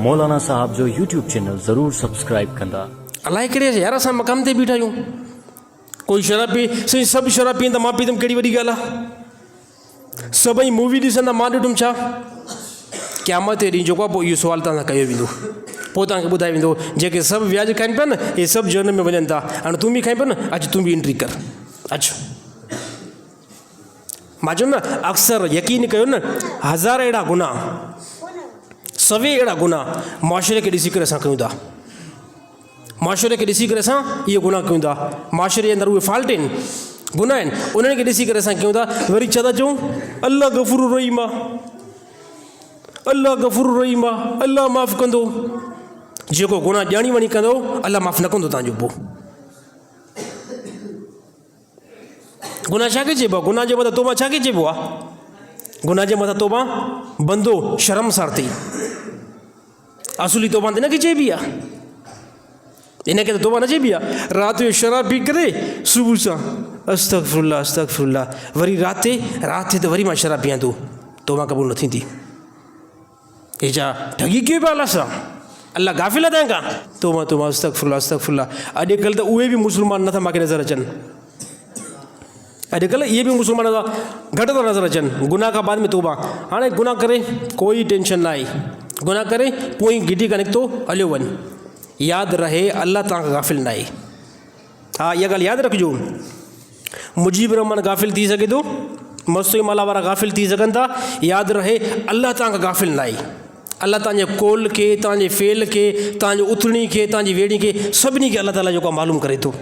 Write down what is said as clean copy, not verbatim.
मौलाना साहब जो YouTube channel ज़रूर सब्सक्राइब कंदा। अलाए कहिड़े यार असां मक़ाम ते बीठा आहियूं। कोई शराब पी साईं, सभु शराब पीअनि त मां पीतमि, कहिड़ी वॾी ॻाल्हि आहे। सभई मूवी ॾिसंदा, मां ॾिठुमि छा? क़यामत जे ॾींहुं जेको आहे पोइ इहो सुवालु तव्हां सां कयो वेंदो, पोइ तव्हांखे ॿुधायो वेंदो जेके सभु व्याज खाइनि पिया न इहे सभु जहन्नम में वञनि था। हाणे तूं बि खाई पियो न, अचु तूं बि एंट्री कर, अचु। मां चयुमि न अक्सर यकीन कयो न, 1000 अहिड़ा गुनाह, 100 अहिड़ा गुनाह मुआशरे खे ॾिसी करे असां कयूं था। मुआशरे खे ॾिसी करे असां इहे गुनाह कयूं था। मुआशरे जे अंदरि उहे फॉल्ट आहिनि, गुनाह आहिनि, उन्हनि खे ॾिसी करे असां कयूं था। वरी छा था चऊं? अल्लाह गफ़ूर रहीम आहे, अल्लाह गफ़ूर रहीम आहे, अल्लाह माफ़ु कंदो। जेको गुनाह ॼाणी वञी कंदो अल्लाह माफ़ु न कंदो तव्हांजो। पोइ गुनाह छा खे चइबो आहे? गुनाह जे मथां तौबा छा खे चइबो आहे? गुनाह जे मथां तौबा बंदो शर्मसार थी, असुली तौबा त इन खे चइबी आहे, इन खे त तौबा न चइबी आहे। राति जो शराब पी करे सुबुह सां अस्तग़फिरुल्लाह अस्तग़फिरुल्लाह, वरी राति त वरी मां शराब पीआं थो, तौबा क़बूल न थींदी। हे छा ठगी कयो पिया अलाह सां? अल्लाह गाफ़िल आहे तव्हां खां? तौबा तौबा अस्तग़फिरुल्लाह अस्तग़फिरुल्लाह। अॼुकल्ह त उहे बि मुस्लमान नथा मूंखे नज़र अचनि। अॼुकल्ह इहे बि मुस्लमान घटि था नज़र अचनि। गुनाह खां बाद में तौबा, हाणे गुनाह करे कोई टेंशन न आहे, गुनाह करे पोइ गिटी खां निकितो हलियो वञ। यादि रहे अल्लाह तव्हां खां गाफ़िल न आहे। हा, इहा ॻाल्हि यादि रखिजो। मुजीब रहमान गाफ़िल थी सघे थो, मस्तूई माला वारा गाफ़िल थी सघनि था। यादि रहे अल्लाह तव्हां खां गाफ़िल न आहे। अल्लाह तव्हांजे कौल खे, तव्हांजे फेल खे, तव्हांजे उथणी खे, तव्हांजी वेड़ी खे, सभिनी खे अल्लाह ताला जेको आहे मालूम करे थो।